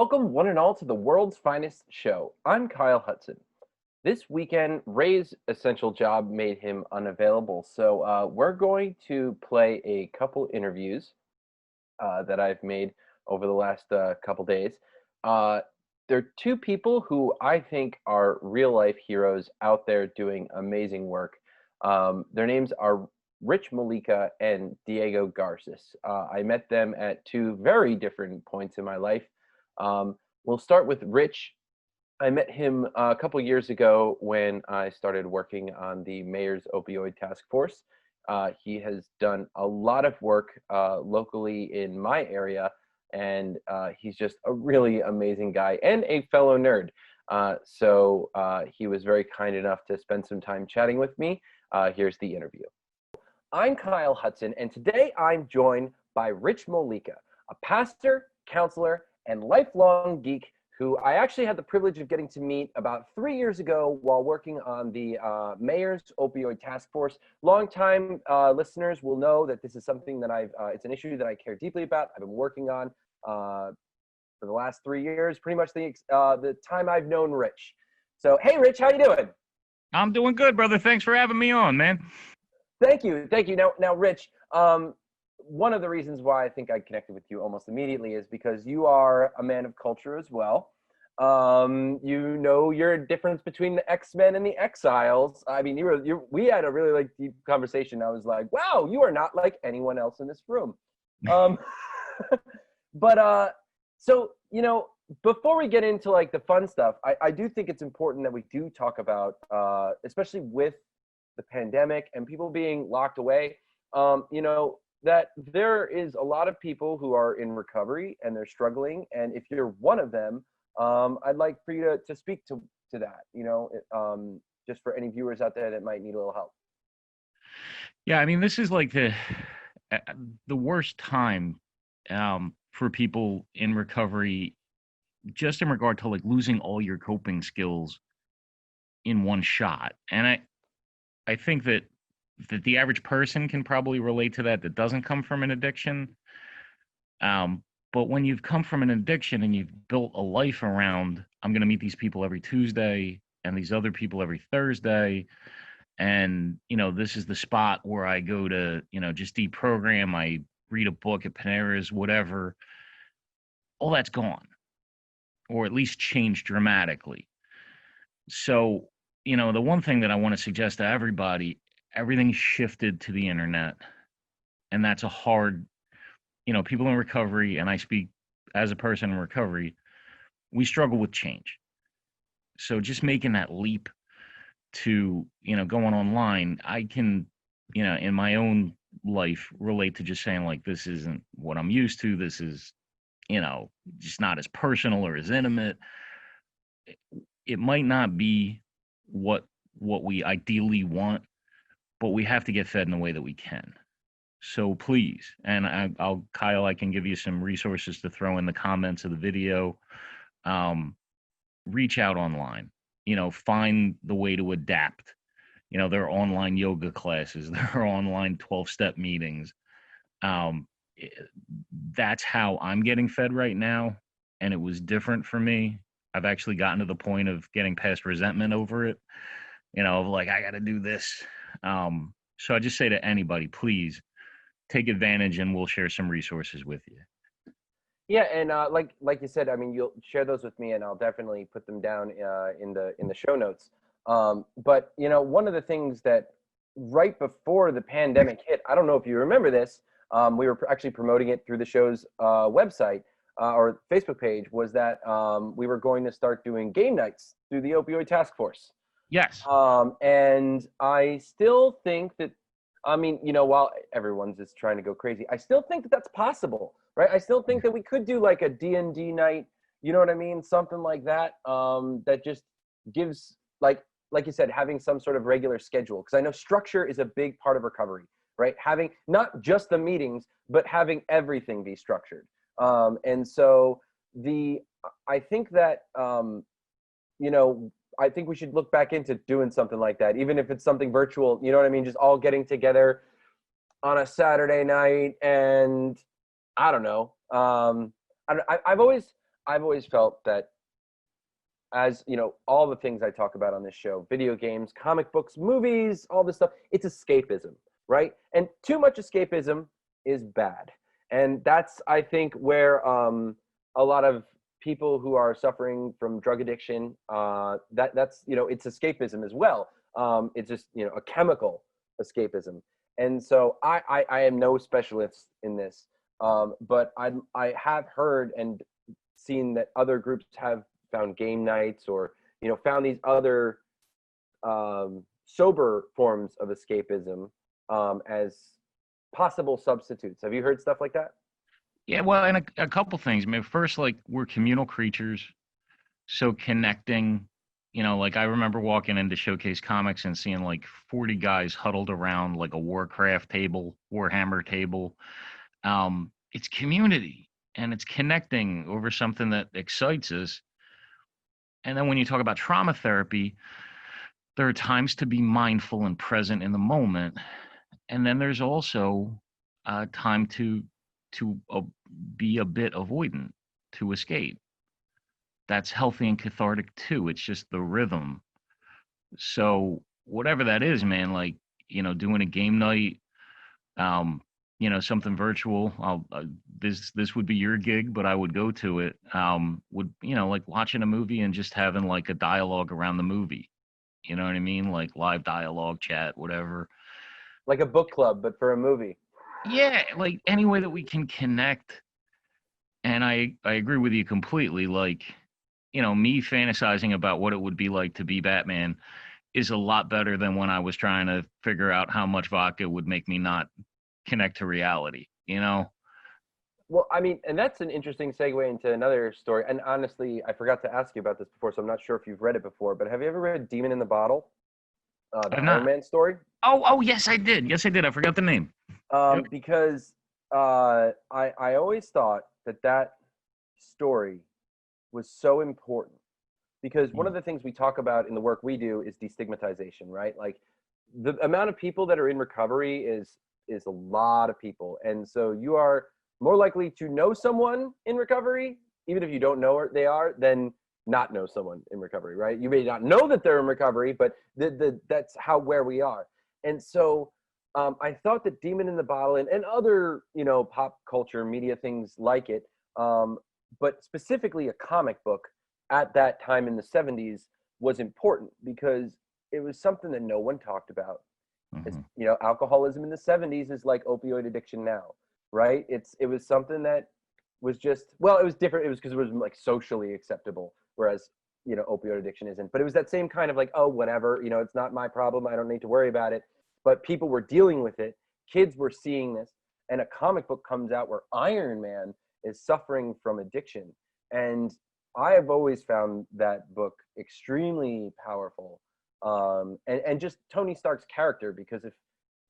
Welcome, one and all, to the world's finest show. I'm Kyle Hudson. This weekend, Ray's essential job made him unavailable, so we're going to play a couple interviews that I've made over the last couple days. Uh, they're two people who I think are real life heroes out there doing amazing work. Their names are Mollica and Diego Garces. I met them at two very different points in my life. We'll start with Rich. I met him a couple years ago when I started working on the mayor's opioid task force. He has done a lot of work locally in my area, and he's just a really amazing guy and a fellow nerd. So he was very kind enough to spend some time chatting with me. Here's the interview. I'm Kyle Hudson, and today I'm joined by Rich Molika, a pastor, counselor, and lifelong geek who I actually had the privilege of getting to meet about 3 years ago while working on the mayor's opioid task force. Longtime listeners will know that this is something that it's an issue that I care deeply about. I've been working on for the last 3 years, pretty much the time I've known Rich. So, hey, Rich, how you doing? I'm doing good, brother. Thanks for having me on, man. Thank you. Now, Rich, one of the reasons why I think I connected with you almost immediately is because you are a man of culture as well. You know your difference between the X-Men and the Exiles. I mean, we had a really deep conversation. I was like, wow, you are not like anyone else in this room. So, before we get into the fun stuff, I do think it's important that we do talk about, especially with the pandemic and people being locked away, that there is a lot of people who are in recovery and they're struggling. And if you're one of them, I'd like for you to speak to that, just for any viewers out there that might need a little help. Yeah, I mean, this is like the worst time for people in recovery, just in regard to losing all your coping skills in one shot. And I think that the average person can probably relate to that doesn't come from an addiction. But when you've come from an addiction and you've built a life around, I'm going to meet these people every Tuesday and these other people every Thursday. And, this is the spot where I go to, just deprogram. I read a book at Panera's, whatever. All that's gone, or at least changed dramatically. So, the one thing that I want to suggest to everybody, everything shifted to the internet. And that's a hard, people in recovery, and I speak as a person in recovery, we struggle with change. So just making that leap to, going online, I can, in my own life relate to just saying this isn't what I'm used to. This is, just not as personal or as intimate. It might not be what we ideally want, but we have to get fed in the way that we can. So please, and Kyle, I can give you some resources to throw in the comments of the video. Reach out online, find the way to adapt. There are online yoga classes, there are online 12-step meetings. That's how I'm getting fed right now. And it was different for me. I've actually gotten to the point of getting past resentment over it, of I got to do this. So I just say to anybody, please take advantage, and we'll share some resources with you. Yeah, and like you said, I mean, you'll share those with me, and I'll definitely put them down in the show notes. But one of the things that right before the pandemic hit, I don't know if you remember this, we were actually promoting it through the show's website or Facebook page, was that we were going to start doing game nights through the opioid task force. Yes. And I still think that, while everyone's just trying to go crazy, I still think that that's possible, right? I still think that we could do a D&D night, you know what I mean? Something like that, that just gives, like you said, having some sort of regular schedule. Because I know structure is a big part of recovery, right? Having not just the meetings, but having everything be structured. And so I think that, I think we should look back into doing something like that, even if it's something virtual, you know what I mean? Just all getting together on a Saturday night. And I don't know. I've always I've always felt that, as you know, all the things I talk about on this show, video games, comic books, movies, all this stuff, it's escapism, right? And too much escapism is bad. And that's, I think, where a lot of people who are suffering from drug addiction, that's, you know, it's escapism as well. It's just, you know, a chemical escapism. And so I am no specialist in this, but I have heard and seen that other groups have found game nights, or, you know, found these other sober forms of escapism as possible substitutes. Have you heard stuff like that? Yeah, well, and a couple things. I mean, first, like, we're communal creatures, so connecting. You know, like, I remember walking into Showcase Comics and seeing like 40 guys huddled around like a Warcraft table, Warhammer table. It's community and it's connecting over something that excites us. And then when you talk about trauma therapy, there are times to be mindful and present in the moment, and then there's also time to be a bit avoidant, to escape. That's healthy and cathartic too. It's just the rhythm. So whatever that is, man, like, you know, doing a game night, you know, something virtual. This would be your gig, but I would go to it. Would, you know, like watching a movie and just having like a dialogue around the movie. You know what I mean? Like live dialogue, chat, whatever. Like a book club, but for a movie. Yeah, like any way that we can connect. And I agree with you completely. Like, you know, me fantasizing about what it would be like to be Batman is a lot better than when I was trying to figure out how much vodka would make me not connect to reality, you know? Well, I mean, and that's an interesting segue into another story. And honestly, I forgot to ask you about this before, so I'm not sure if you've read it before. But have you ever read Demon in the Bottle, the I've Iron not. Man story? Oh, yes, I did. Yes, I did. I forgot the name. Yep. Because I always thought that story was so important, because one of the things we talk about in the work we do is destigmatization, right? Like, the amount of people that are in recovery is a lot of people, and so you are more likely to know someone in recovery, even if you don't know where they are, than not know someone in recovery, right? You may not know that they're in recovery, but that's how where we are. And so I thought that Demon in the Bottle and other, you know, pop culture media things like it, but specifically a comic book at that time in the 70s was important, because it was something that no one talked about. It's, Mm-hmm. you know, alcoholism in the 70s is like opioid addiction now, right? It was something that was just, well, it was different. It was because it was like socially acceptable, whereas, you know, opioid addiction isn't. But it was that same kind of like, oh, whatever, you know, it's not my problem, I don't need to worry about it. But people were dealing with it. Kids were seeing this, and a comic book comes out where Iron Man is suffering from addiction. And I have always found that book extremely powerful, and just Tony Stark's character, because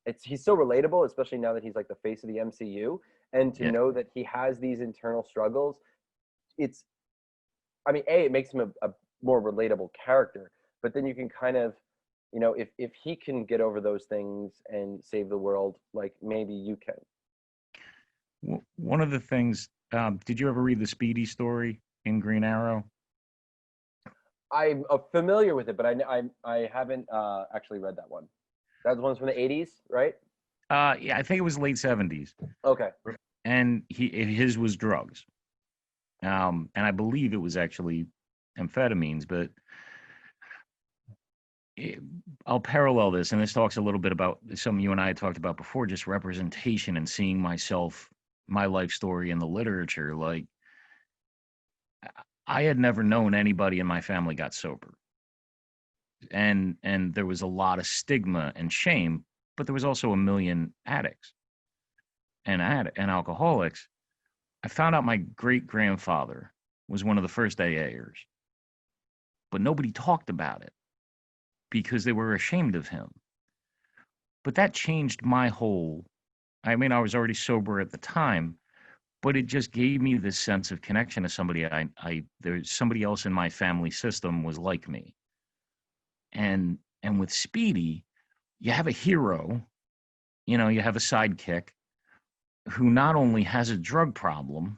if he's so relatable, especially now that he's like the face of the MCU, and to Yeah. know that he has these internal struggles, it's, I mean, it makes him a more relatable character, but then you can kind of, you know, if he can get over those things and save the world, like maybe you can. One of the things, did you ever read the Speedy story in Green Arrow? I'm familiar with it, but I haven't actually read that one. That one's from the 80s, right? Yeah, I think it was late 70s. Okay. And his was drugs. And I believe it was actually amphetamines, but I'll parallel this, and this talks a little bit about something you and I had talked about before, just representation and seeing myself, my life story in the literature. Like, I had never known anybody in my family got sober. And there was a lot of stigma and shame, but there was also a million addicts and alcoholics. I found out my great grandfather was one of the first AAers, but nobody talked about it because they were ashamed of him. But that changed my whole, I mean, I was already sober at the time, but it just gave me this sense of connection to somebody. There's somebody else in my family system was like me. And with Speedy, you have a hero, you know, you have a sidekick who not only has a drug problem,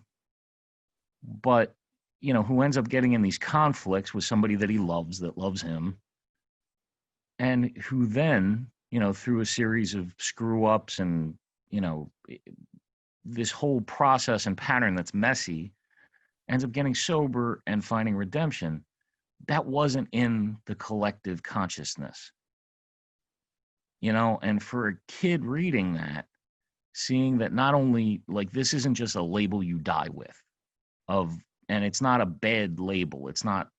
but who ends up getting in these conflicts with somebody that he loves, that loves him, and who then, through a series of screw ups and, this whole process and pattern that's messy, ends up getting sober and finding redemption. That wasn't in the collective consciousness, and for a kid reading that, seeing that not only like this isn't just a label you die with and it's not a bad label. It's not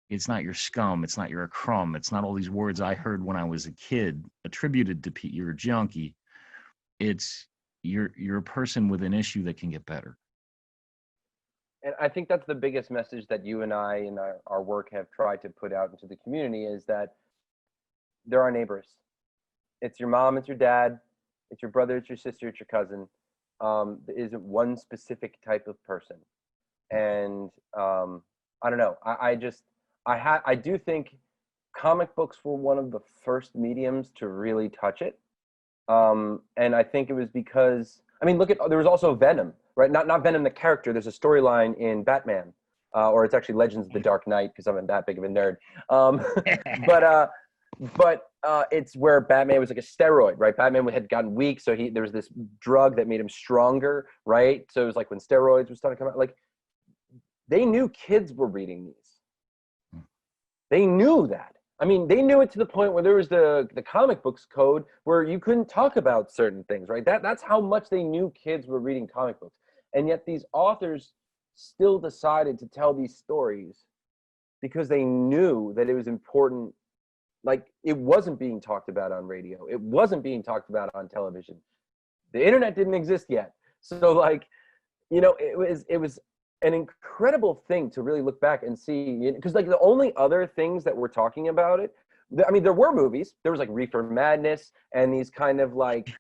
your scum. It's not you're a crumb. It's not all these words I heard when I was a kid attributed to Pete. You're a junkie. It's you're a person with an issue that can get better. And I think that's the biggest message that you and I in our work have tried to put out into the community, is that there are neighbors. It's your mom, it's your dad, it's your brother, it's your sister, it's your cousin. There isn't one specific type of person. And I don't know. I do think comic books were one of the first mediums to really touch it. And I think it was because, I mean, there was also Venom, right? Not Venom the character. There's a storyline in Batman, or it's actually Legends of the Dark Knight, because I'm that big of a nerd. But it's where Batman was like a steroid, right? Batman had gotten weak, so there was this drug that made him stronger, right? So it was like when steroids were starting to come out, like they knew kids were reading these. They knew that. I mean, they knew it to the point where there was the comic books code where you couldn't talk about certain things, right? That's how much they knew kids were reading comic books. And yet these authors still decided to tell these stories because they knew that it was important. Like, it wasn't being talked about on radio. It wasn't being talked about on television. The internet didn't exist yet. So like, it was an incredible thing to really look back and see, because like the only other things that we're talking about it, I mean, there were movies. There was like Reefer Madness and these kind of like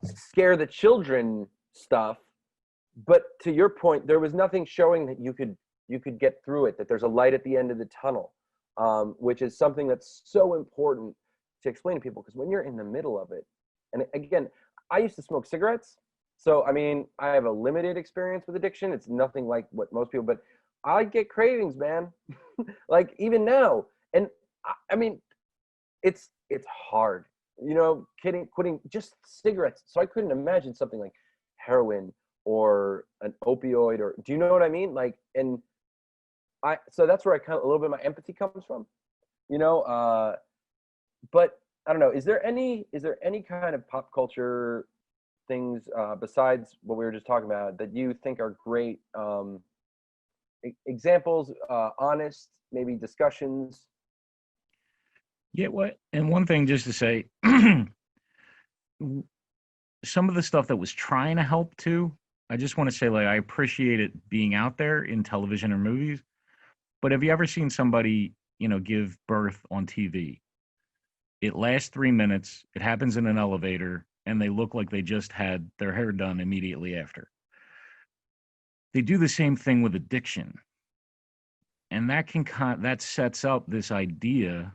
scare the children stuff. But to your point, there was nothing showing that you could get through it, that there's a light at the end of the tunnel, which is something that's so important to explain to people, because when you're in the middle of it, and again, I used to smoke cigarettes. So, I mean, I have a limited experience with addiction. It's nothing like what most people, but I get cravings, man. Like even now. And I mean, it's hard, quitting just cigarettes. So I couldn't imagine something like heroin or an opioid, or do you know what I mean? Like, and so that's where a little bit of my empathy comes from, but I don't know. Is there any kind of pop culture things besides what we were just talking about that you think are great examples, honest, maybe discussions? Yeah, and one thing just to say, some of the stuff that was trying to help too, I just want to say, like, I appreciate it being out there in television or movies, but have you ever seen somebody, give birth on TV? It lasts 3 minutes, it happens in an elevator, and they look like they just had their hair done immediately after. They do the same thing with addiction. And that sets up this idea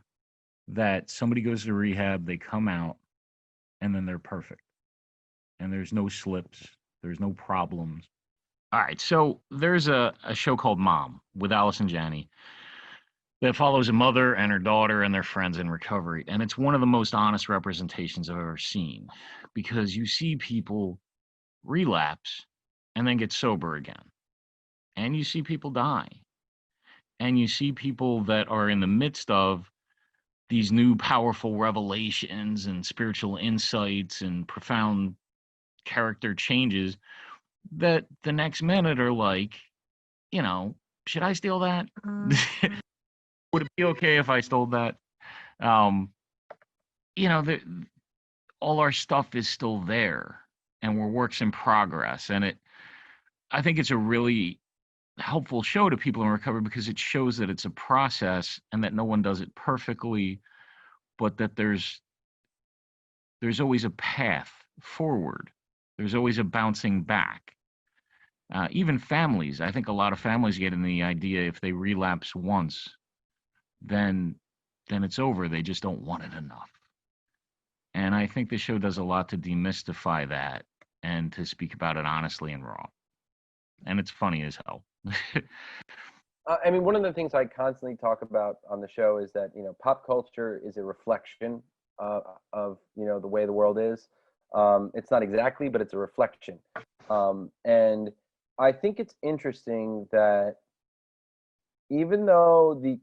that somebody goes to rehab, they come out, and then they're perfect. And there's no slips, there's no problems. All right, so there's a show called Mom with Allison Janney that follows a mother and her daughter and their friends in recovery. And it's one of the most honest representations I've ever seen, because you see people relapse and then get sober again. And you see people die. And you see people that are in the midst of these new powerful revelations and spiritual insights and profound character changes that the next minute are like, should I steal that? Would it be okay if I stole that? All our stuff is still there, and we're works in progress. And I think it's a really helpful show to people in recovery, because it shows that it's a process and that no one does it perfectly, but that there's always a path forward. There's always a bouncing back. Even families, I think a lot of families get in the idea if they relapse once, then it's over. They just don't want it enough. And I think the show does a lot to demystify that and to speak about it honestly and raw. And it's funny as hell. I mean, one of the things I constantly talk about on the show is that pop culture is a reflection of the way the world is. It's not exactly, but it's a reflection. And I think it's interesting that even though the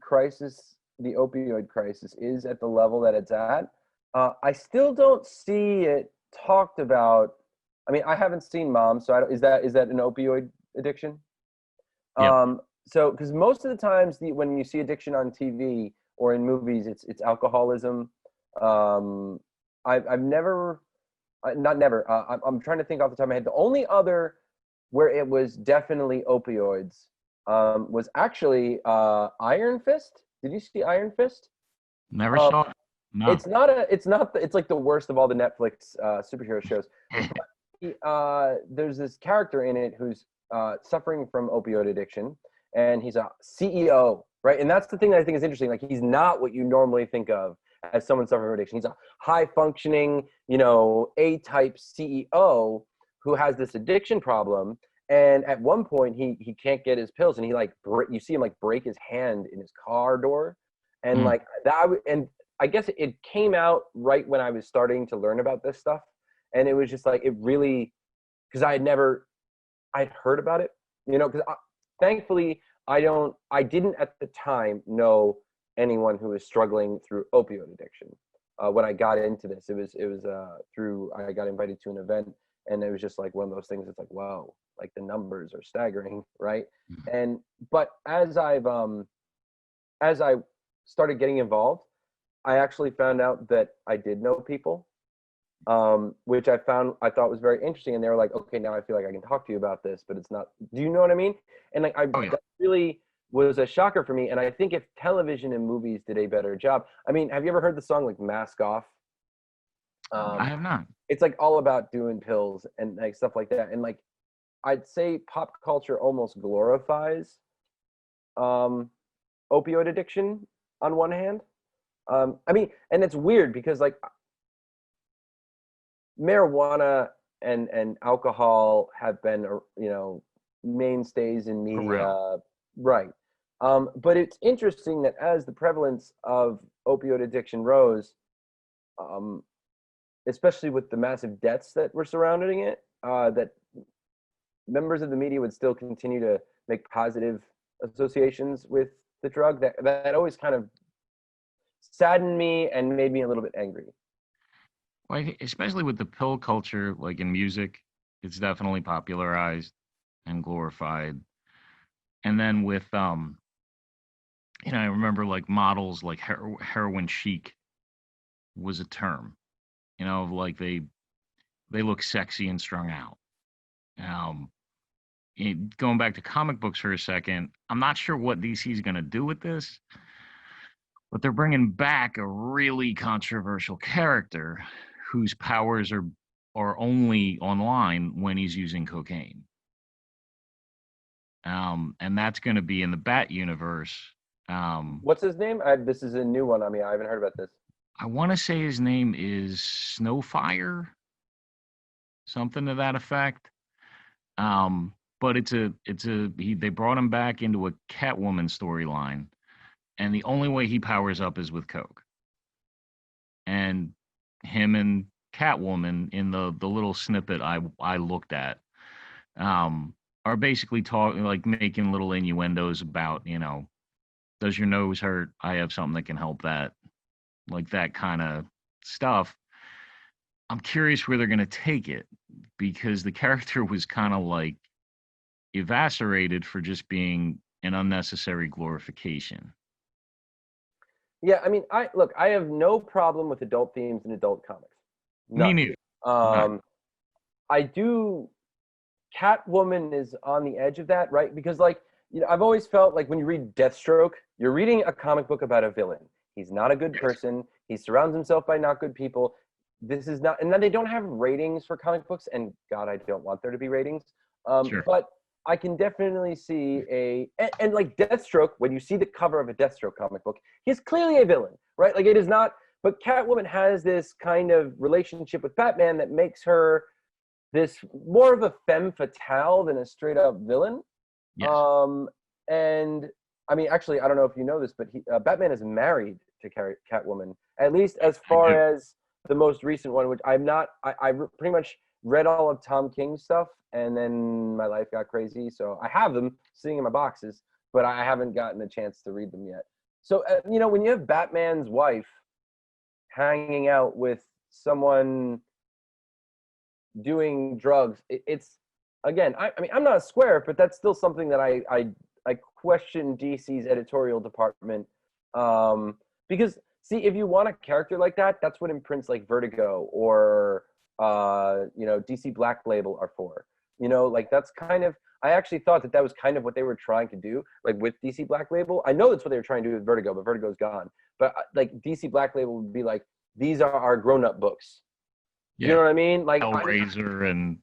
opioid crisis, is at the level that it's at, I still don't see it talked about. I mean, I haven't seen Mom, so is that an opioid addiction? Yep. So, because most of the times, when you see addiction on TV or in movies, it's alcoholism. Um, I've never, not never. I'm trying to think off the top of my head. The only other where it was definitely opioids was actually Iron Fist. Did you see Iron Fist? Never Um, saw it. No. it's like the worst of all the Netflix superhero shows. There's this character in it who's suffering from opioid addiction, and he's a CEO, right? And that's the thing that I think is interesting. Like, he's not what you normally think of as someone suffering from addiction. He's a high functioning, A-type CEO who has this addiction problem. And at one point, he can't get his pills, and he you see him like break his hand in his car door, and Mm. like that. And I guess it came out right when I was starting to learn about this stuff, and it was just like it really, because I'd heard about it, because thankfully I didn't at the time know anyone who was struggling through opioid addiction. When I got into this, it was through, I got invited to an event, and it was just like one of those things. It's like, whoa, like the numbers are staggering, right? And but as I started getting involved, I actually found out that I did know people, which I thought was very interesting. And they were like, okay, now I feel like I can talk to you about this, but it's not. Do you know what I mean? And like, Oh yeah. that really was a shocker for me. And I think if television and movies did a better job, I mean, have you ever heard the song like "Mask Off"? I Um, have not. it's like all about doing pills and like stuff like that. And like, I'd say pop culture almost glorifies um, opioid addiction on one hand. I mean, and it's weird because like marijuana and alcohol have been mainstays in Around. media, right? But it's interesting that as the prevalence of opioid addiction rose, um, especially with the massive deaths that were surrounding it, that members of the media would still continue to make positive associations with the drug. That always kind of saddened me and made me a little bit angry. Well, especially with the pill culture, like in music, it's definitely popularized and glorified. And then with I remember like models like heroin chic was a term. Like they look sexy and strung out. Um, Going back to comic books for a second, I'm not sure what DC is going to do with this, but they're bringing back a really controversial character whose powers are only online when he's using cocaine. And that's going to be in the Bat universe. What's his name? This is a new one. I mean, I haven't heard about this. I want to say his name is Snowfire, something to that effect. But they brought him back into a Catwoman storyline, and the only way he powers up is with coke. And him and Catwoman in the little snippet I looked at, um, are basically talking like making little innuendos about, does your nose hurt? I have something that can help that, like that kind of stuff. I'm curious where they're going to take it because the character was kind of like eviscerated for just being an unnecessary glorification. Yeah, I mean, I have no problem with adult themes in adult comics. Me None. neither. None. Um, I do. Catwoman is on the edge of that, right? Because like, I've always felt like when you read Deathstroke, you're reading a comic book about a villain. He's not a good Yes. person. He surrounds himself by not good people. This is not, and then they don't have ratings for comic books, and God, I don't want there to be ratings. Sure. But I can definitely see and like Deathstroke, when you see the cover of a Deathstroke comic book, he's clearly a villain, right? Like it is not, but Catwoman has this kind of relationship with Batman that makes her this more of a femme fatale than a straight up villain. Yes. And I mean, actually, I don't know if you know this, but Batman is married to Catwoman, at least as I far do. as the most recent one, which I'm not. Pretty much read all of Tom King's stuff, and then my life got crazy, so I have them sitting in my boxes, but I haven't gotten a chance to read them yet. So when you have Batman's wife hanging out with someone doing drugs, it's again. I mean, I'm not a square, but that's still something that I question DC's editorial department, because see, if you want a character like that, that's what imprints like Vertigo or DC Black Label are for. Like that's kind of. I actually thought that was kind of what they were trying to do, like with DC Black Label. I know that's what they were trying to do with Vertigo, but Vertigo's gone. But like DC Black Label would be like, these are our grown-up books. You Yeah. know what I mean? Like, Hellraiser and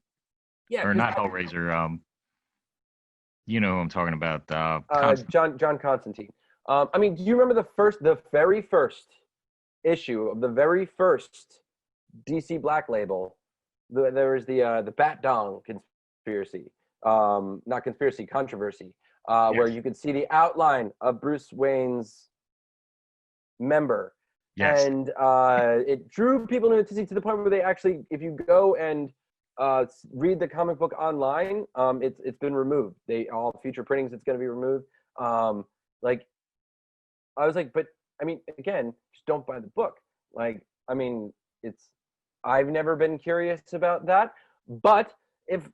yeah, or because not Hellraiser. You know who I'm talking about. John Constantine. I mean, do you remember the very first issue of the very first DC Black Label? There was the Bat Dong conspiracy, not conspiracy, controversy, where Yes. you could see the outline of Bruce Wayne's member, Yes. and it drew people into it to the point where they actually, if you go and read the comic book online, it's been removed. All future printings, it's going to be removed. Like I was like, but I mean, again, just don't buy the book. Like, I mean, I've never been curious about that, but if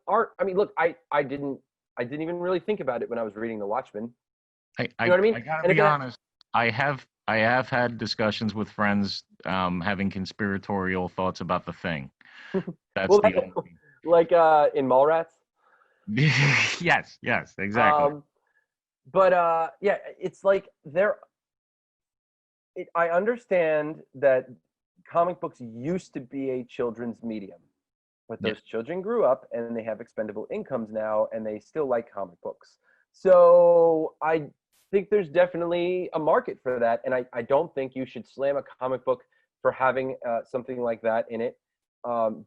art. I mean, look, I didn't even really think about it when I was reading The Watchmen. You know what I mean? I gotta And if be it, honest. I have had discussions with friends having conspiratorial thoughts about the thing. That's well, the only. like in Mallrats. Yes, exactly. Um, but yeah, it's like I understand that comic books used to be a children's medium, but Yeah. those children grew up and they have expendable incomes now, and they still like comic books. So I think there's definitely a market for that, and I don't think you should slam a comic book for having something like that in it,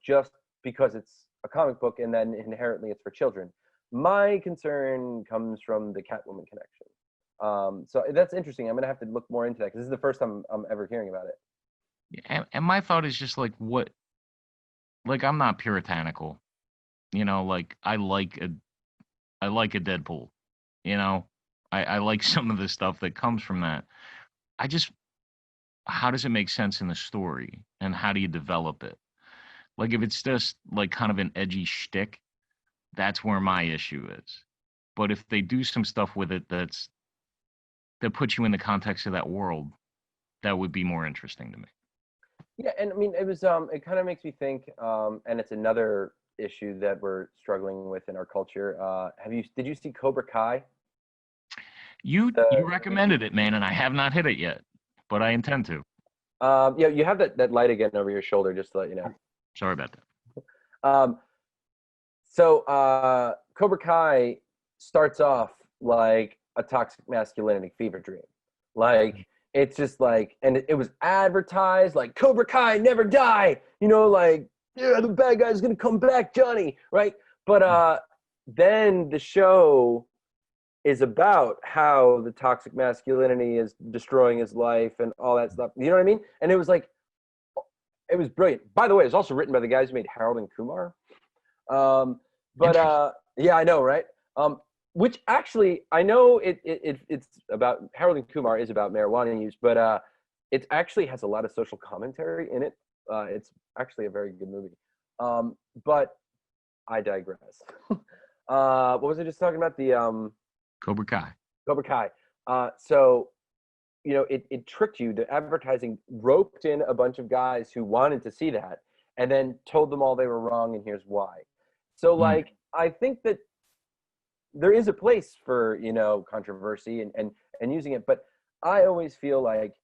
just because it's a comic book and then inherently it's for children. My concern comes from the Catwoman connection. So that's interesting. I'm gonna have to look more into that because this is the first time I'm ever hearing about it. And my thought is just like what, like I'm not puritanical, like I like a Deadpool, you know, I like some of the stuff that comes from that. I just, how does it make sense in the story and how do you develop it? Like if it's just like kind of an edgy shtick, that's where my issue is. But if they do some stuff with it that puts you in the context of that world, that would be more interesting to me. Yeah, and I mean, it kind of makes me think, and it's another issue that we're struggling with in our culture. Did you see Cobra Kai? You The recommended it, man, and I have not hit it yet, but I intend to. Yeah, you have that light again over your shoulder, just to let you know. Sorry about that. Um, so Cobra Kai starts off like a toxic masculinity fever dream. Like it's just like, and it was advertised like Cobra Kai never die. Like, yeah, the bad guy's gonna come back, Johnny, right? But then the show is about how the toxic masculinity is destroying his life and all that stuff. You know what I mean? And it was like, it was brilliant. By the way, it was also written by the guys who made Harold and Kumar. But Interesting. yeah, I know, right? Which actually, I know it's about Harold and Kumar is about marijuana use, but it actually has a lot of social commentary in it. It's actually a very good movie. But I digress. What was I just talking about? The Cobra Kai. Cobra Kai. So it tricked you. The advertising roped in a bunch of guys who wanted to see that, and then told them all they were wrong, and here's why. So, Mm. like, I think that there is a place for controversy and using it, but I always feel like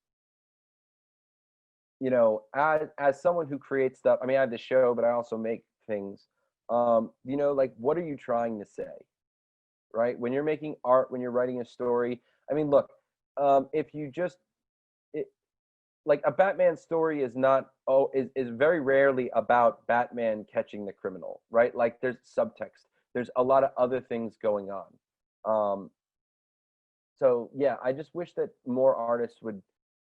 as someone who creates stuff. I mean, I have the show, but I also make things. Like, what are you trying to say, right? When you're making art, when you're writing a story. I mean, look, if you just it, like a Batman story is very rarely about Batman catching the criminal, right? Like there's subtext. There's a lot of other things going on. Um, so yeah, I just wish that more artists would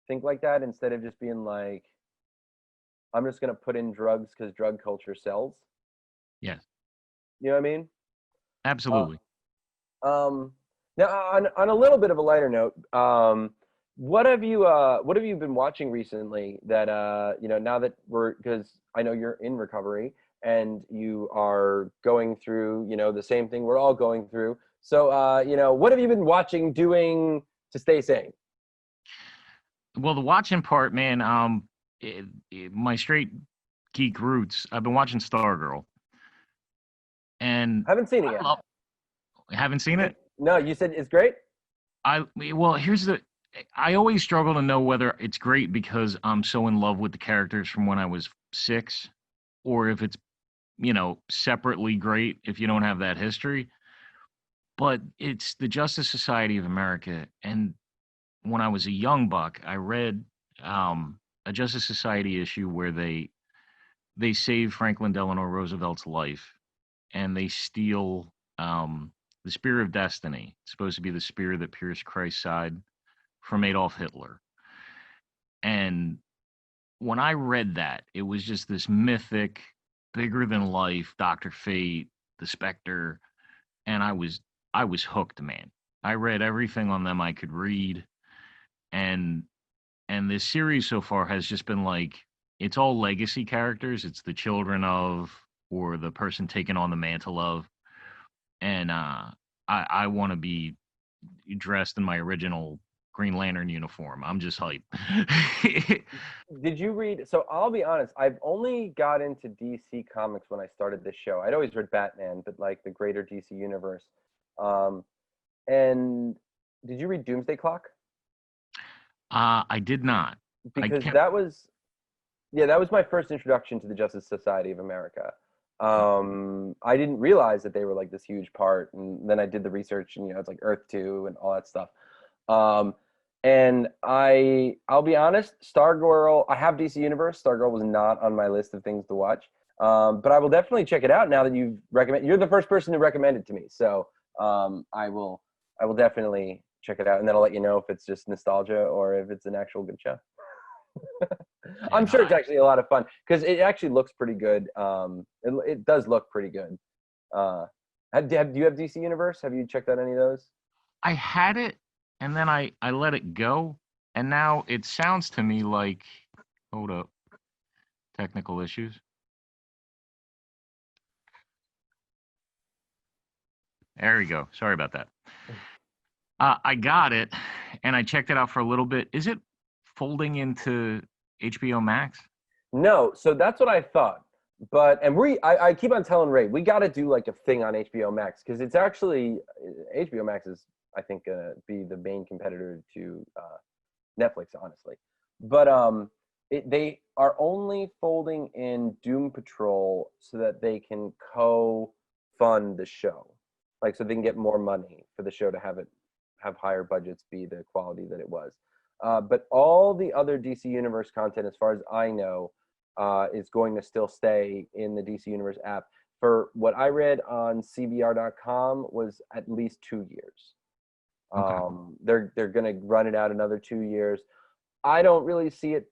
think like that instead of just being like, I'm just gonna put in drugs because drug culture sells. Yes, You know what I mean? Uh, absolutely. um, Now on a little bit of a lighter note, what have you been watching recently that now that because I know you're in recovery and you are going through the same thing we're all going through. So what have you been watching, doing to stay sane? Well, the watching part, man. My straight geek roots. I've been watching Stargirl, and Haven't seen it I yet. love. Haven't seen it. No, you said it's great. Well, here's the. I always struggle to know whether it's great because I'm so in love with the characters from when I was 6, or if it's separately great if you don't have that history. But it's the Justice Society of America, and when I was a young buck, I read a Justice Society issue where they save Franklin Delano Roosevelt's life, and they steal the Spear of Destiny, supposed to be the spear that pierced Christ's side, from Adolf Hitler. And when I read that, it was just this mythic, bigger than life Doctor Fate, the Spectre, and I was hooked, man. I read everything on them I could read, and this series so far has just been like, it's all legacy characters. It's the children of, or the person taking on the mantle of, and I want to be dressed in my original Green Lantern uniform. I'm just hype. Did you read? So I'll be honest, I've only got into DC Comics when I started this show. I'd always read Batman, but like the greater DC universe. Um, and did you read Doomsday Clock? I did not. I Because kept. that was my first introduction to the Justice Society of America. I didn't realize that they were like this huge part, and then I did the research, and it's like Earth 2 and all that stuff. Um, and I'll be honest, Stargirl, I have DC Universe. Stargirl was not on my list of things to watch. But I will definitely check it out now that you've recommend. You're the first person to recommend it to me, so I will definitely check it out, and then I'll let you know if it's just nostalgia or if it's an actual good show. Yeah, I'm no, sure it's actually a lot of fun because it actually looks pretty good. It does look pretty good. Uh, do you have DC Universe? Have you checked out any of those? I had it, and then I let it go, and now it sounds to me like, hold up, technical issues. There we go. Sorry about that. I got it, and I checked it out for a little bit. Is it folding into HBO Max? No, so that's what I thought. But and I keep on telling Ray we got to do like a thing on HBO Max because it's actually HBO Max is I think gonna be the main competitor to Netflix, honestly. But they are only folding in Doom Patrol so that they can co-fund the show, like so they can get more money for the show to have higher budgets, be the quality that it was. But all the other DC Universe content, as far as I know, is going to still stay in the DC Universe app. For what I read on CBR.com was at least 2 years. Okay. They're going to run it out another 2 years. I don't really see it.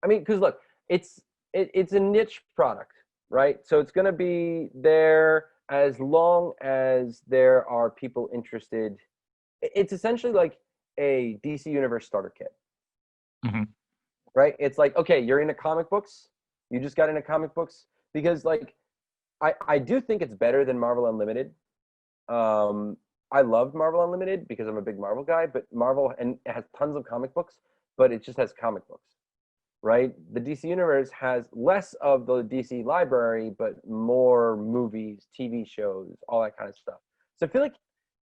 I mean, because look, it's a niche product, right? So it's going to be there as long as there are people interested. It's essentially like a DC Universe starter kit, Hmm. right? It's like, okay, you're into comic books. You just got into comic books because like I do think it's better than Marvel Unlimited. Um, I loved Marvel Unlimited because I'm a big Marvel guy, but Marvel and it has tons of comic books, but it just has comic books, right? The DC Universe has less of the DC library, but more movies, TV shows, all that kind of stuff. So I feel like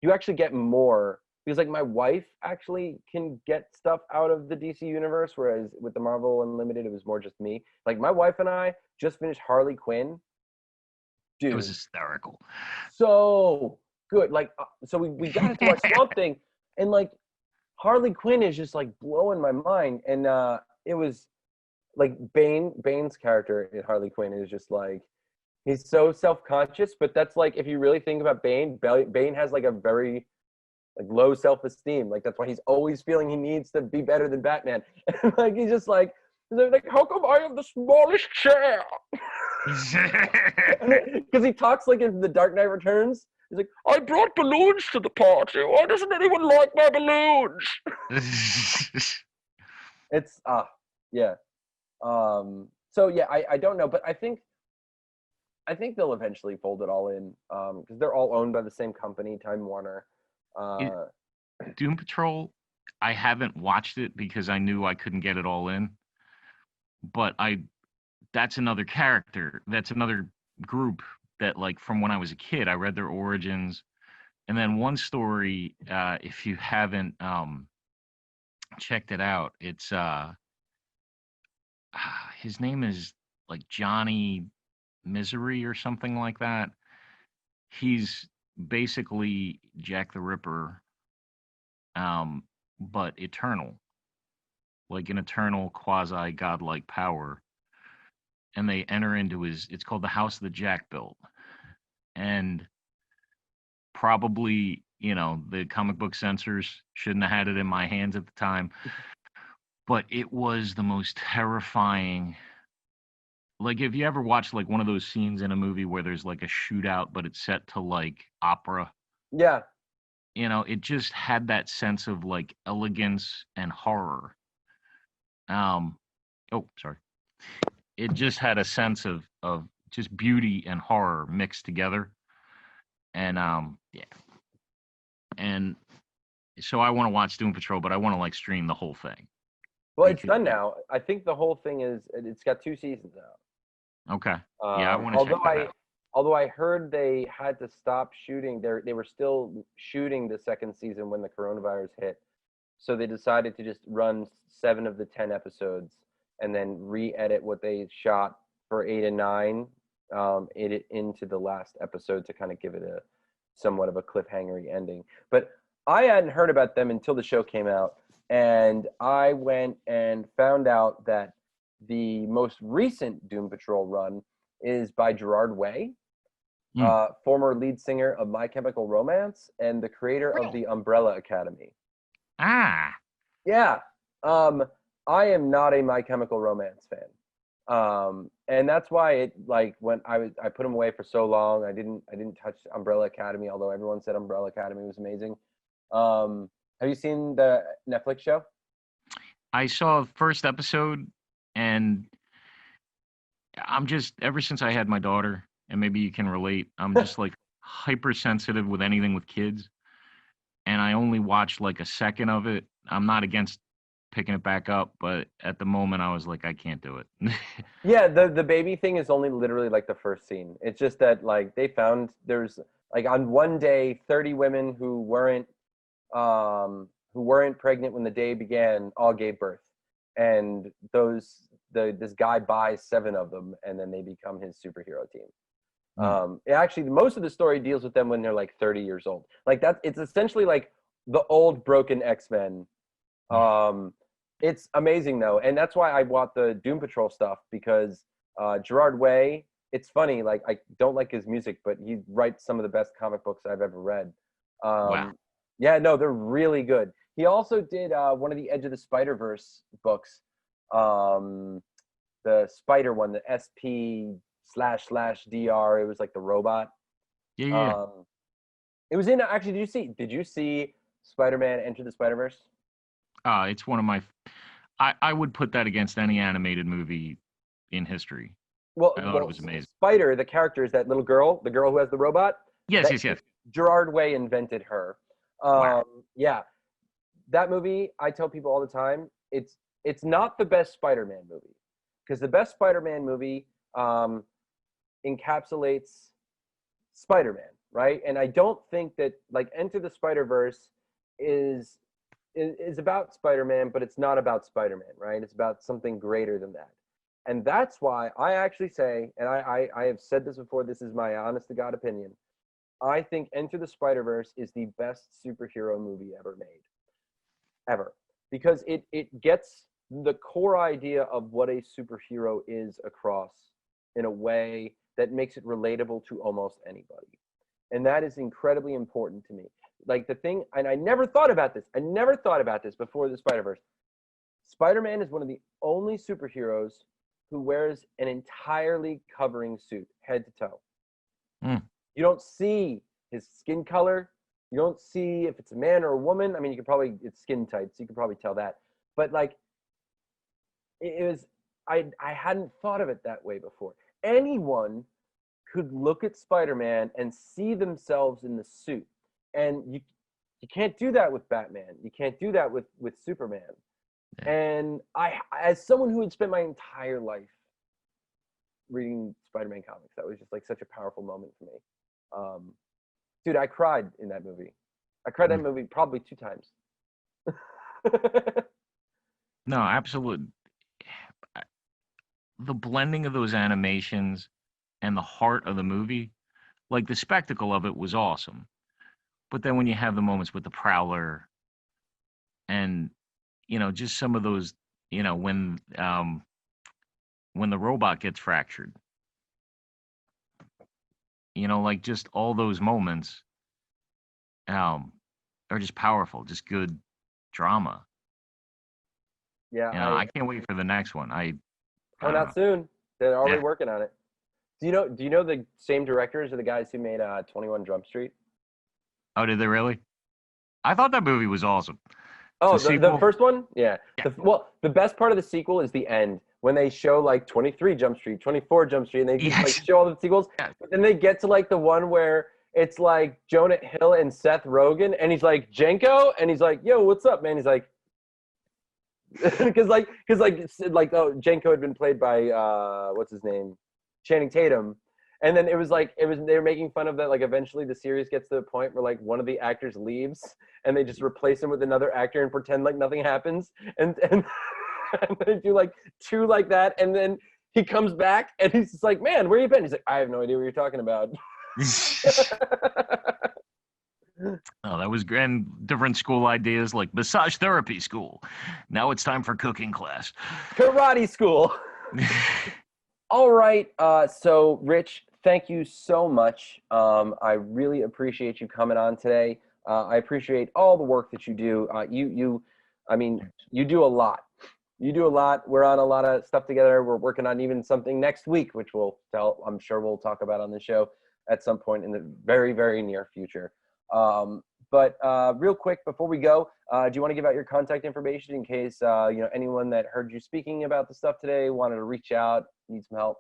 you actually get more because like my wife actually can get stuff out of the DC Universe, whereas with the Marvel Unlimited, it was more just me. Like my wife and I just finished Harley Quinn. It was Dude, hysterical. so good. Like, so we got it to watch Swamp Thing, and like Harley Quinn is just like blowing my mind. And it was like Bane's character in Harley Quinn is just like He's so self-conscious, but that's like if you really think about Bane, Bane has like a very like low self-esteem. Like that's why he's always feeling he needs to be better than Batman. And like he's just like, how come I have the smallest chair? Because he talks like in The Dark Knight Returns. He's like, I brought balloons to the party. Why doesn't anyone like my balloons? It's yeah. So yeah, I don't know, but I think they'll eventually fold it all in because they're all owned by the same company, Time Warner. Uh, Doom Patrol, I haven't watched it because I knew I couldn't get it all in. But that's another character. That's another group that, like, from when I was a kid, I read their origins. And then one story, if you haven't checked it out, it's his name is like Johnny Misery or something like that. He's basically Jack the Ripper, but eternal, like an eternal quasi godlike power. And they enter into it's called the House that Jack built. And probably, the comic book censors shouldn't have had it in my hands at the time, but it was the most terrifying. Like, if you ever watched like one of those scenes in a movie where there's like a shootout, but it's set to like opera, yeah, it just had that sense of like elegance and horror. Oh, sorry. It just had a sense of just beauty and horror mixed together. And yeah. And so I want to watch Doom Patrol, but I want to like stream the whole thing. well, it's done now. I think the whole thing it's got 2 seasons out. Okay. Yeah, I want to check that out. Although I heard they had to stop shooting, they were still shooting the second season when the coronavirus hit. So they decided to just run 7 of the 10 episodes and then re-edit what they shot for 8 and 9, edit into the last episode to kind of give it a somewhat of a cliffhangery ending. But I hadn't heard about them until the show came out, and I went and found out that the most recent Doom Patrol run is by Gerard Way, former lead singer of My Chemical Romance and the creator of the Umbrella Academy. Ah. Yeah. I am not a My Chemical Romance fan. And that's why it like when I put them away for so long, I didn't touch Umbrella Academy, although everyone said Umbrella Academy was amazing. Have you seen the Netflix show? I saw the first episode, and I'm just, ever since I had my daughter, and maybe you can relate, I'm just like hypersensitive with anything with kids. And I only watched like a second of it. I'm not against picking it back up, but at the moment I was like, I can't do it. Yeah, the baby thing is only literally like the first scene. It's just that like they found there's like on one day 30 women who weren't pregnant when the day began all gave birth, and this guy buys 7 of them, and then they become his superhero team. Actually, most of the story deals with them when they're like 30 years old. Like it's essentially like the old broken X-Men. It's amazing though, and that's why I bought the Doom Patrol stuff, because Gerard Way. It's funny, like I don't like his music, but he writes some of the best comic books I've ever read. Wow. Yeah, no, they're really good. He also did one of the Edge of the Spider-Verse books, the Spider one, the SP//DR. It was like the robot. Yeah. It was in actually. Did you see Spider-Man Enter the Spider-Verse? It's one of my. I would put that against any animated movie in history. Well, I thought it was amazing. Spider, the character, is that little girl, the girl who has the robot. Yes. Gerard Way invented her. Wow. Yeah, that movie. I tell people all the time, it's not the best Spider-Man movie, because the best Spider-Man movie encapsulates Spider-Man, right? And I don't think that like Enter the Spider-Verse is about Spider-Man, but it's not about Spider-Man, right? It's about something greater than that. And that's why I actually say, and I have said this before, this is my honest to God opinion, I think Enter the Spider-Verse is the best superhero movie ever made. Ever. Because it gets the core idea of what a superhero is across in a way that makes it relatable to almost anybody. And that is incredibly important to me. Like the thing, and I never thought about this. I never thought about this before the Spider-Verse. Spider-Man is one of the only superheroes who wears an entirely covering suit, head to toe. Mm. You don't see his skin color. You don't see if it's a man or a woman. I mean, it's skin tight, so you can probably tell that. But like, it was, I hadn't thought of it that way before. Anyone could look at Spider-Man and see themselves in the suit. And you can't do that with Batman. You can't do that with Superman. Yeah. And I, as someone who had spent my entire life reading Spider-Man comics, that was just like such a powerful moment for me. Dude, I cried in that movie. I cried in that movie probably 2 times. No, absolutely. The blending of those animations and the heart of the movie, like the spectacle of it was awesome. But then when you have the moments with the Prowler and, just some of those, when the robot gets fractured, like just all those moments are just powerful, just good drama. Yeah, I can't wait for the next one. coming out soon. They're already Yeah. working on it. Do you know the same directors are the guys who made 21 Jump Street? Oh, did they really? I thought that movie was awesome. Oh, The the sequel? first one? Yeah. Yeah. The best part of the sequel is the end when they show like 23 Jump Street, 24 Jump Street, and they just like Yes. show all the sequels. Yeah. But then they get to like the one where it's like Jonah Hill and Seth Rogen, and he's like Jenko, and he's like, "Yo, what's up, man?" He's like, because Jenko had been played by what's his name, Channing Tatum. And then it was they were making fun of that. Like eventually the series gets to the point where like one of the actors leaves and they just replace him with another actor and pretend like nothing happens. And and they do like 2 like that. And then he comes back and he's just like, "Man, where you been?" He's like, "I have no idea what you're talking about." Oh, that was grand. Different school ideas like massage therapy school. Now it's time for cooking class. Karate school. All right. So Rich, thank you so much. I really appreciate you coming on today. I appreciate all the work that you do. You do a lot. You do a lot. We're on a lot of stuff together. We're working on even something next week, which I'm sure we'll talk about on the show at some point in the very, very near future. But real quick before we go, do you want to give out your contact information in case anyone that heard you speaking about the stuff today wanted to reach out, need some help?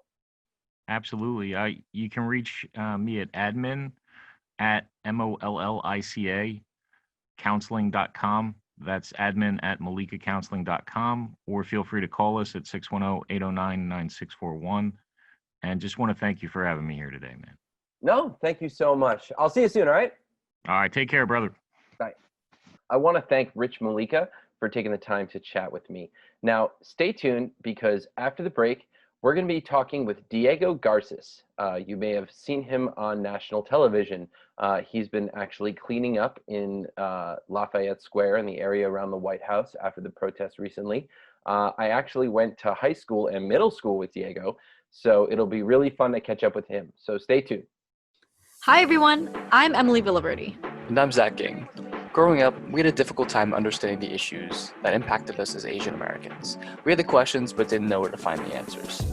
Absolutely. You can reach me at admin at Mollica counseling.com. That's admin at molikacounseling.com, or feel free to call us at 610-809-9641. And just want to thank you for having me here today, man. No, thank you so much. I'll see you soon, all right? All right, take care, brother. Bye. I want to thank Rich Molika for taking the time to chat with me. Now, stay tuned because after the break, we're going to be talking with Diego Garces. You may have seen him on national television. He's been actually cleaning up in Lafayette Square in the area around the White House after the protests recently. I actually went to high school and middle school with Diego, so it'll be really fun to catch up with him. So stay tuned. Hi everyone, I'm Emily Villaverde. And I'm Zach Ging. Growing up, we had a difficult time understanding the issues that impacted us as Asian Americans. We had the questions, but didn't know where to find the answers.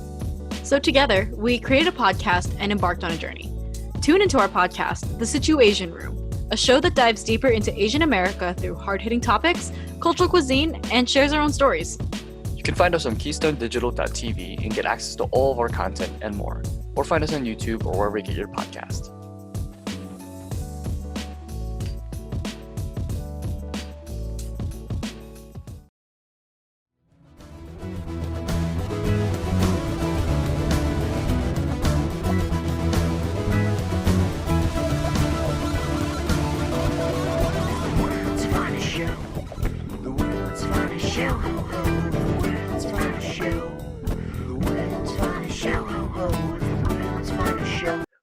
So together, we created a podcast and embarked on a journey. Tune into our podcast, The Situation Room, a show that dives deeper into Asian America through hard-hitting topics, cultural cuisine, and shares our own stories. You can find us on keystonedigital.tv and get access to all of our content and more. Or find us on YouTube or wherever you get your podcast.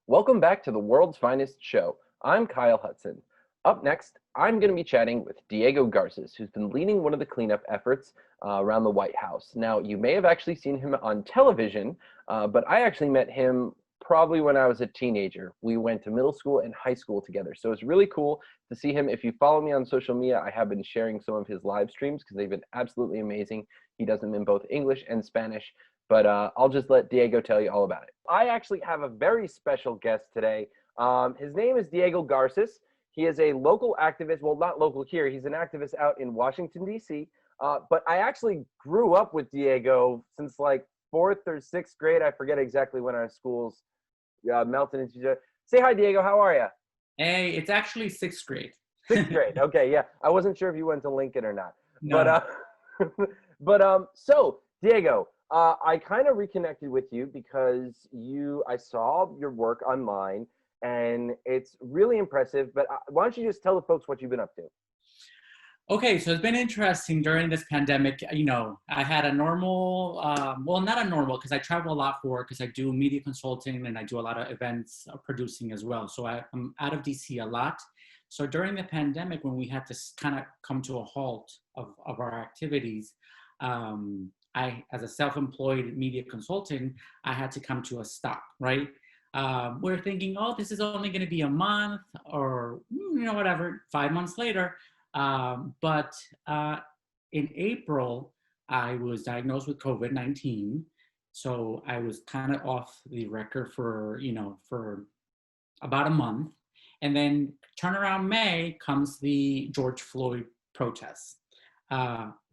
Welcome back to the World's Finest Show. I'm Kyle Hudson. Up next, I'm going to be chatting with Diego Garces, who's been leading one of the cleanup efforts around the White House. Now, you may have actually seen him on television, but I actually met him probably when I was a teenager. We went to middle school and high school together. So it's really cool to see him. If you follow me on social media, I have been sharing some of his live streams because they've been absolutely amazing. He does them in both English and Spanish, but I'll just let Diego tell you all about it. I actually have a very special guest today. His name is Diego Garces. He is a local activist. Well, not local here. He's an activist out in Washington, D.C. But I actually grew up with Diego since like 4th or 6th grade. I forget exactly when our schools melted into each other. Say hi, Diego. How are you? Hey, it's actually 6th grade. 6th grade. Okay, yeah. I wasn't sure if you went to Lincoln or not. No. But so Diego, I kind of reconnected with you because I saw your work online and it's really impressive. But why don't you just tell the folks what you've been up to? Okay, so it's been interesting during this pandemic. You know, I had a normal, well, not a normal, because I travel a lot because I do media consulting and I do a lot of events producing as well. So I'm out of DC a lot. So during the pandemic, when we had to kind of come to a halt of our activities, as a self-employed media consultant, I had to come to a stop, right? We're thinking, oh, this is only going to be a month or, whatever, 5 months later. But in April, I was diagnosed with COVID-19. So I was kind of off the record for about a month. And then turn around May comes the George Floyd protests.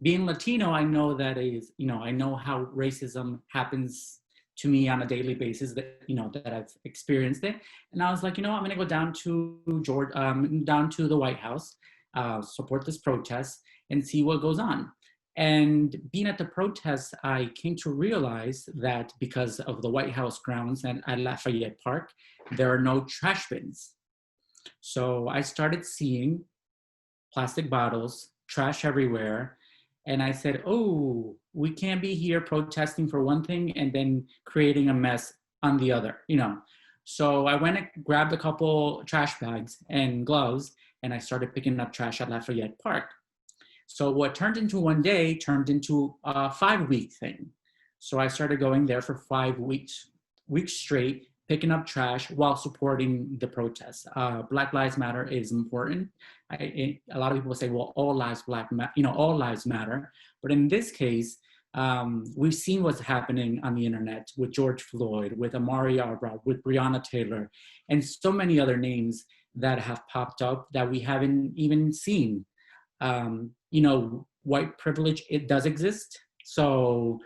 Being Latino, I know that I know how racism happens to me on a daily basis, that I've experienced it. And I was like, I'm going to go down to the White House, support this protest and see what goes on. And being at the protest, I came to realize that because of the White House grounds and at Lafayette Park, there are no trash bins. So I started seeing plastic bottles, trash everywhere. And I said, oh, we can't be here protesting for one thing and then creating a mess on the other, So I went and grabbed a couple trash bags and gloves, and I started picking up trash at Lafayette Park. So what turned into one day turned into a 5-week thing. So I started going there for 5 weeks straight, picking up trash while supporting the protests. Black Lives Matter is important. A lot of people say, well, all lives matter. But in this case, we've seen what's happening on the internet with George Floyd, with Amari Arbrough, with Breonna Taylor, and so many other names that have popped up that we haven't even seen. White privilege, it does exist. So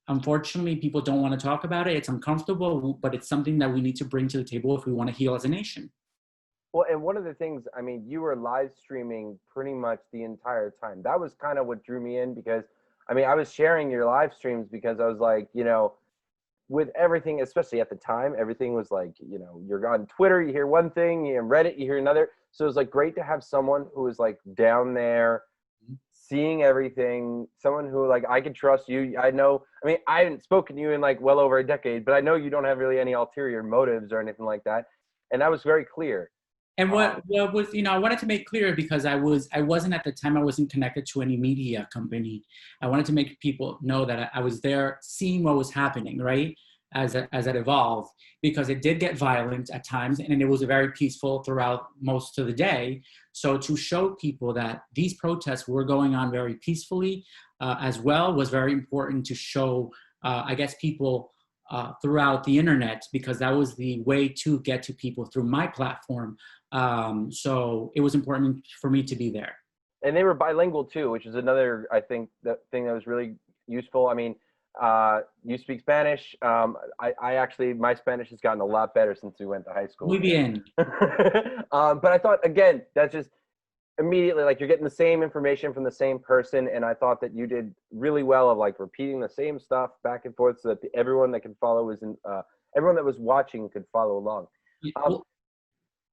unfortunately, people don't want to talk about it. It's uncomfortable, but it's something that we need to bring to the table if we want to heal as a nation. Well, and one of the things, you were live streaming pretty much the entire time. That was kind of what drew me in because, I was sharing your live streams because I was like, with everything, especially at the time, everything was like, you're on Twitter, you hear one thing, you're on Reddit, you hear another. So it was like great to have someone who was like down there, seeing everything, someone who like I could trust you. I know, I haven't spoken to you in like well over a decade, but I know you don't have really any ulterior motives or anything like that. And that was very clear. And what was, I wanted to make clear because I wasn't at the time, I wasn't connected to any media company. I wanted to make people know that I was there seeing what was happening, right? As it evolved, because it did get violent at times and it was very peaceful throughout most of the day. So to show people that these protests were going on very peacefully as well was very important to show, people throughout the internet, because that was the way to get to people through my platform. So it was important for me to be there. And they were bilingual too, which is another, I think, thing that was really useful. You speak Spanish. I actually, my Spanish has gotten a lot better since we went to high school. Muy bien. But I thought, again, that's just immediately like you're getting the same information from the same person. And I thought that you did really well of like repeating the same stuff back and forth so that everyone that could follow everyone that was watching could follow along.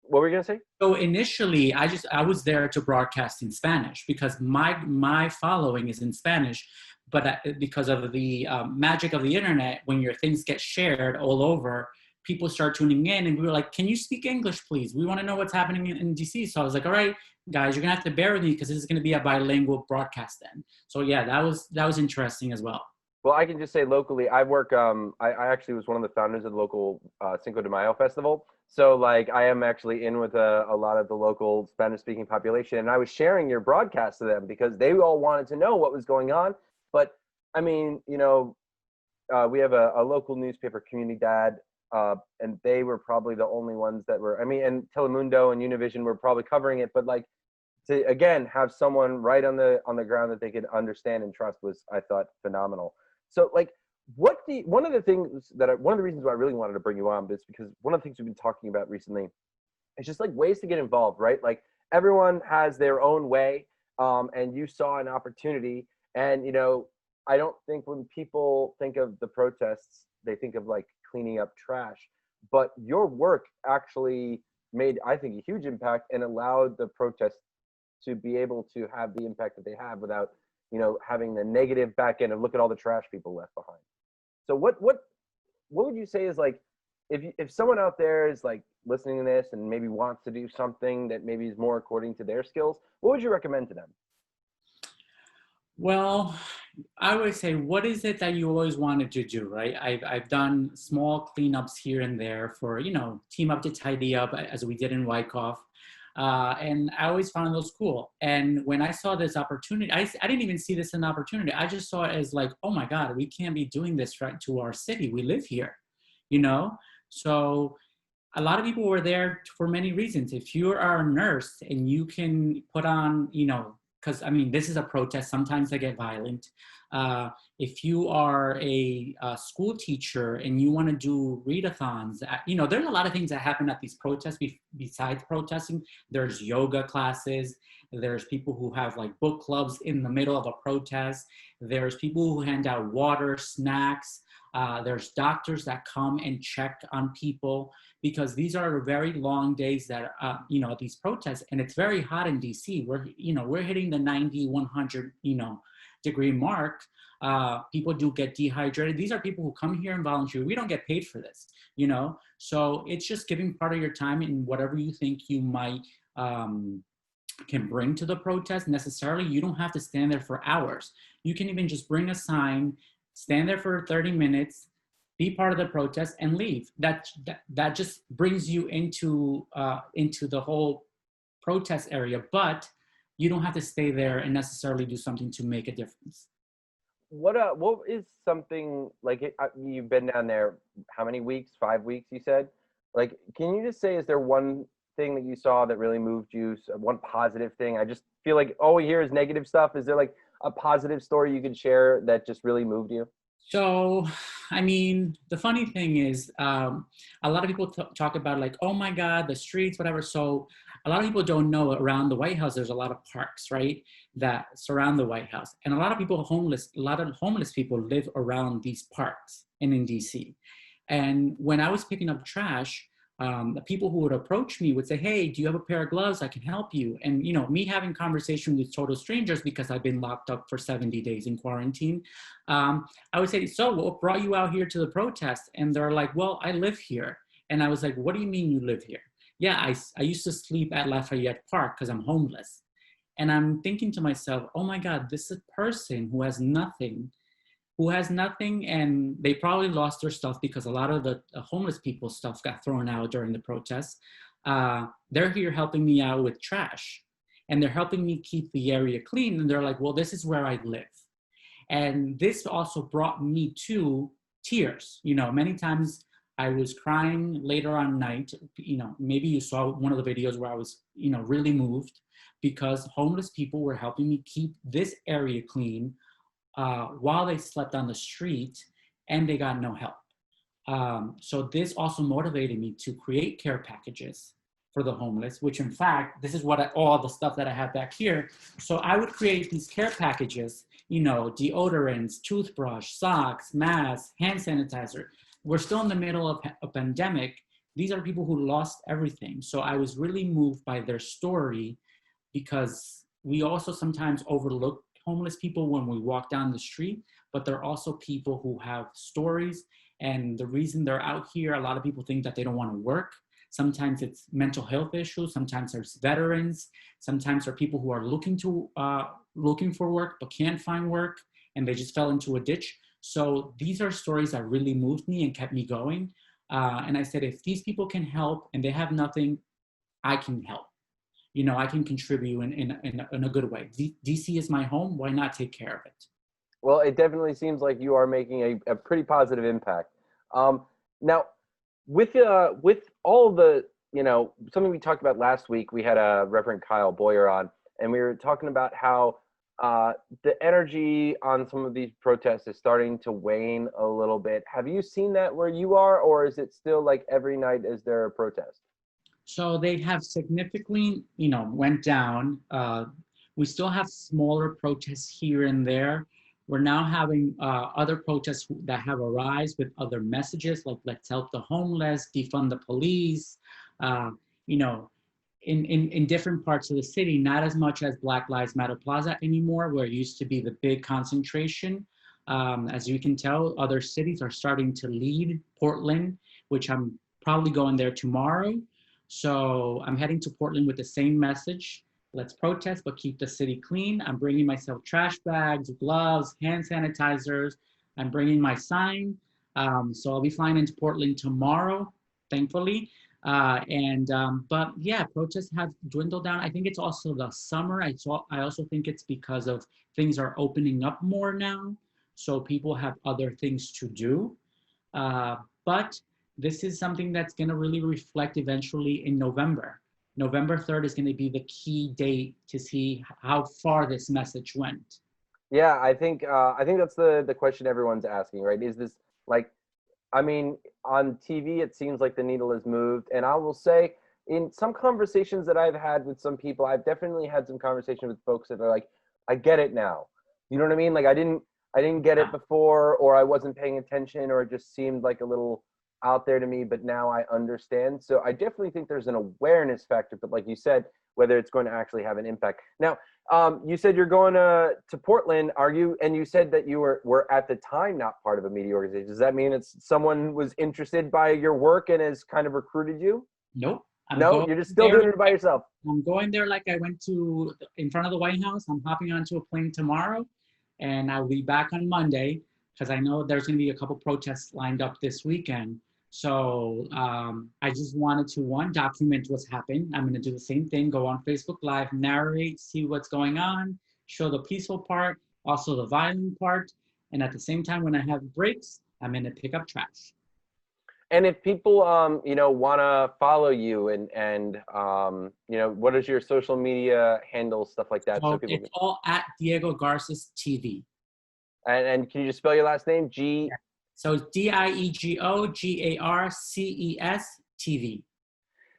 What were you gonna say? So initially, I was there to broadcast in Spanish because my following is in Spanish, but because of the magic of the internet, when your things get shared all over, people start tuning in, and we were like, "Can you speak English, please? We want to know what's happening in DC." So I was like, "All right, guys, you're gonna have to bear with me because this is gonna be a bilingual broadcast then." So yeah, that was interesting as well. Well, I can just say locally, I work. I actually was one of the founders of the local Cinco de Mayo festival. So, like, I am actually in with a lot of the local Spanish-speaking population, and I was sharing your broadcast to them because they all wanted to know what was going on. But I mean, we have a local newspaper, Community Dad, and they were probably the only ones that were. I mean, and Telemundo and Univision were probably covering it, but like to again have someone right on the ground that they could understand and trust was, I thought, phenomenal. So like one of the reasons why I really wanted to bring you on is because one of the things we've been talking about recently is just like ways to get involved, right? Like everyone has their own way, and you saw an opportunity, and I don't think when people think of the protests, they think of like cleaning up trash, but your work actually made, I think, a huge impact and allowed the protests to be able to have the impact that they have without having the negative back end of look at all the trash people left behind. So what would you say is like if someone out there is like listening to this and maybe wants to do something that maybe is more according to their skills, what would you recommend to them? Well, I would say, what is it that you always wanted to do, right? I've done small cleanups here and there for, team up to tidy up, as we did in Wyckoff. And I always found those cool. And when I saw this opportunity, I didn't even see this as an opportunity. I just saw it as like, oh my God, we can't be doing this right to our city. We live here, So a lot of people were there for many reasons. If you are a nurse and you can put on, because I mean, this is a protest. Sometimes they get violent. If you are a school teacher and you want to do readathons, there's a lot of things that happen at these protests besides protesting. There's yoga classes. There's people who have like book clubs in the middle of a protest. There's people who hand out water, snacks. There's doctors that come and check on people because these are very long days that, these protests, and it's very hot in DC. We're hitting the 90, 100, degree mark. People do get dehydrated. These are people who come here and volunteer. We don't get paid for this, So it's just giving part of your time in whatever you think you might, can bring to the protest. Necessarily, you don't have to stand there for hours. You can even just bring a sign, stand there for 30 minutes, be part of the protest, and leave. That just brings you into the whole protest area, but you don't have to stay there and necessarily do something to make a difference. What is something like you've been down there? How many weeks? 5 weeks, you said. Like, can you just say, is there one thing that you saw that really moved you? One positive thing? I just feel like all we hear is negative stuff. Is there like a positive story you could share that just really moved you? So, I mean, the funny thing is, a lot of people talk about like, oh my God, the streets, whatever. So a lot of people don't know around the White House, there's a lot of parks, right, that surround the White House. And a lot of homeless people live around these parks and in DC. And when I was picking up trash, the people who would approach me would say, hey, do you have a pair of gloves? I can help you. And, me having conversation with total strangers because I've been locked up for 70 days in quarantine. I would say, so what brought you out here to the protest? And they're like, well, I live here. And I was like, what do you mean you live here? Yeah, I used to sleep at Lafayette Park because I'm homeless. And I'm thinking to myself, oh my God, this is a person who has nothing, and they probably lost their stuff because a lot of the homeless people's stuff got thrown out during the protests. They're here helping me out with trash, and they're helping me keep the area clean. And they're like, well, this is where I live. And this also brought me to tears. Many times I was crying later on night. Maybe you saw one of the videos where I was, really moved because homeless people were helping me keep this area clean while they slept on the street and they got no help. So this also motivated me to create care packages for the homeless, which in fact, this is all the stuff that I have back here. So I would create these care packages, deodorants, toothbrush, socks, masks, hand sanitizer. We're still in the middle of a pandemic. These are people who lost everything. So I was really moved by their story because we also sometimes overlook homeless people when we walk down the street, but they're also people who have stories. And the reason they're out here, a lot of people think that they don't want to work. Sometimes it's mental health issues. Sometimes there's veterans. Sometimes there are people who are looking for work but can't find work, and they just fell into a ditch. So these are stories that really moved me and kept me going. And I said, if these people can help and they have nothing, I can help. I can contribute in a good way. DC is my home. Why not take care of it? Well, it definitely seems like you are making a pretty positive impact. Now, with all the, something we talked about last week, we had Reverend Kyle Boyer on, and we were talking about how the energy on some of these protests is starting to wane a little bit. Have you seen that where you are, or is it still like every night is there a protest? So they have significantly, went down. We still have smaller protests here and there. We're now having other protests that have arisen with other messages, like let's help the homeless, defund the police, in different parts of the city, not as much as Black Lives Matter Plaza anymore, where it used to be the big concentration. As you can tell, other cities are starting to lead. Portland, which I'm probably going there tomorrow. So I'm heading to Portland with the same message. Let's protest, but keep the city clean. I'm bringing myself trash bags, gloves, hand sanitizers. I'm bringing my sign. So I'll be flying into Portland tomorrow, thankfully. But yeah, protests have dwindled down. I think it's also the summer. I also think it's because of things are opening up more now. So people have other things to do. But this is something that's going to really reflect eventually in November. November 3rd is going to be the key date to see how far this message went. Yeah, I think that's the question everyone's asking, right? Is this on TV, it seems like the needle has moved. And I will say, in some conversations that I've had with some people, I've definitely had some conversations with folks that are like, I get it now. You know what I mean? Like I didn't get it before, or I wasn't paying attention, or it just seemed like a little out there to me, but now I understand. So I definitely think there's an awareness factor, but like you said, whether it's going to actually have an impact. Now, you said you're going to Portland. Are you? And you said that you were at the time not part of a media organization. Does that mean it's someone was interested by your work and has kind of recruited you? Nope. You're just still doing it by yourself. I'm going there like I went to in front of the White House. I'm hopping onto a plane tomorrow, and I'll be back on Monday because I know there's going to be a couple protests lined up this weekend. So I just wanted to, one, document what's happened. I'm going to do the same thing, go on Facebook Live, narrate, see what's going on, show the peaceful part, also the violent part. And at the same time, when I have breaks, I'm going to pick up trash. And if people, want to follow you and what is your social media handle, stuff like that? So it's all at Diego Garces TV. And can you just spell your last name? Yeah. So it's DIEGOGARCES TV.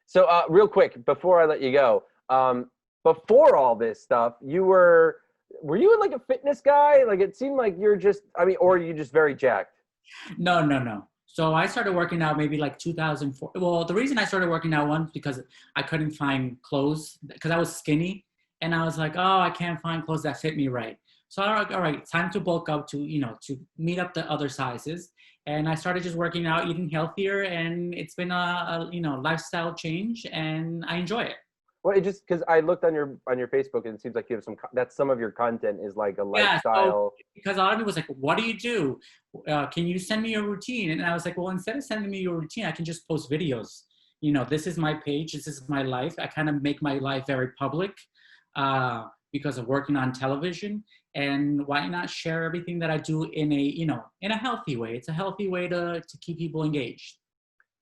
So real quick, before I let you go, before all this stuff, were you like a fitness guy? Like it seemed like you're just, or are you just very jacked? No. So I started working out maybe like 2004. Well, the reason I started working out, one, because I couldn't find clothes because I was skinny, and I was like, oh, I can't find clothes that fit me right. So all right, it's time to bulk up to meet up the other sizes. And I started just working out, eating healthier, and it's been a lifestyle change, and I enjoy it. Well, it just because I looked on your Facebook, and it seems like you have some of your content is like a lifestyle. So, because a lot of people was like, "What do you do? Can you send me your routine?" And I was like, "Well, instead of sending me your routine, I can just post videos. This is my page. This is my life. I kind of make my life very public because of working on television." And why not share everything that I do in a healthy way? It's a healthy way to keep people engaged.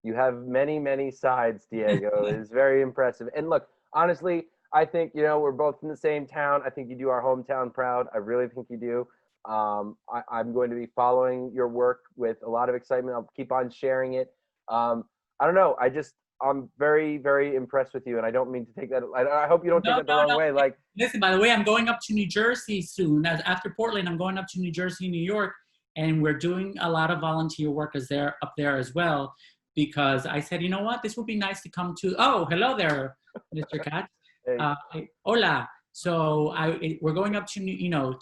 You have many, many sides, Diego. It is very impressive. And look, honestly, I think, we're both in the same town. I think you do our hometown proud. I really think you do. I'm going to be following your work with a lot of excitement. I'll keep on sharing it. I don't know. I'm very, very impressed with you, and I don't mean to take that. I hope you don't take it the wrong way. Like, listen, by the way, I'm going up to New Jersey soon. After Portland, I'm going up to New Jersey, New York, and we're doing a lot of volunteer work up there as well. Because I said, you know what, this would be nice to come to. Oh, hello there, Mr. Katz. Hey. Hola. So we're going up to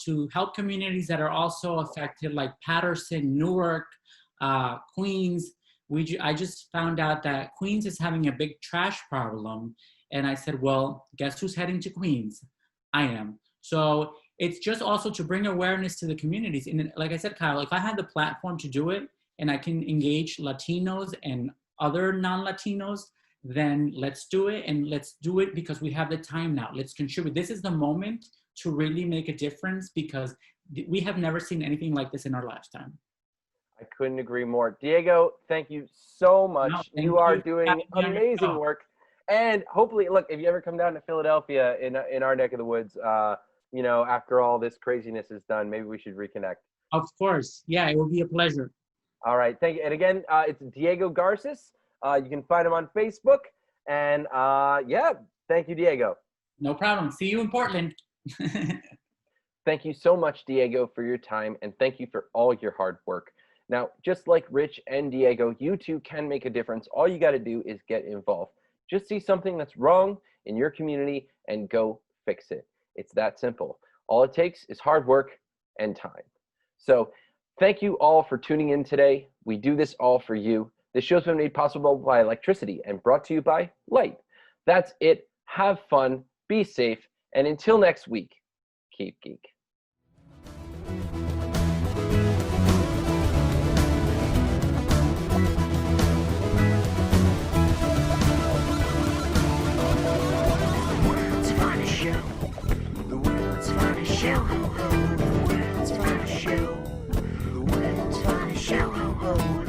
to help communities that are also affected, like Patterson, Newark, Queens. I just found out that Queens is having a big trash problem. And I said, well, guess who's heading to Queens? I am. So it's just also to bring awareness to the communities. And like I said, Kyle, if I had the platform to do it and I can engage Latinos and other non-Latinos, then let's do it. And let's do it because we have the time now. Let's contribute. This is the moment to really make a difference because we have never seen anything like this in our lifetime. I couldn't agree more. Diego, thank you so much. No, you are doing amazing work. And hopefully, look, if you ever come down to Philadelphia in our neck of the woods, you know, after all this craziness is done, maybe we should reconnect. Of course. Yeah, it will be a pleasure. All right. Thank you. And again, it's Diego Garces. You can find him on Facebook. And yeah, thank you, Diego. No problem. See you in Portland. Thank you so much, Diego, for your time. And thank you for all your hard work. Now, just like Rich and Diego, you too can make a difference. All you got to do is get involved. Just see something that's wrong in your community and go fix it. It's that simple. All it takes is hard work and time. So thank you all for tuning in today. We do this all for you. This show's been made possible by electricity and brought to you by light. That's it. Have fun, be safe, and until next week, keep geek. The world's finest show, ho ho. The world's finest show. The world's finest show, ho ho.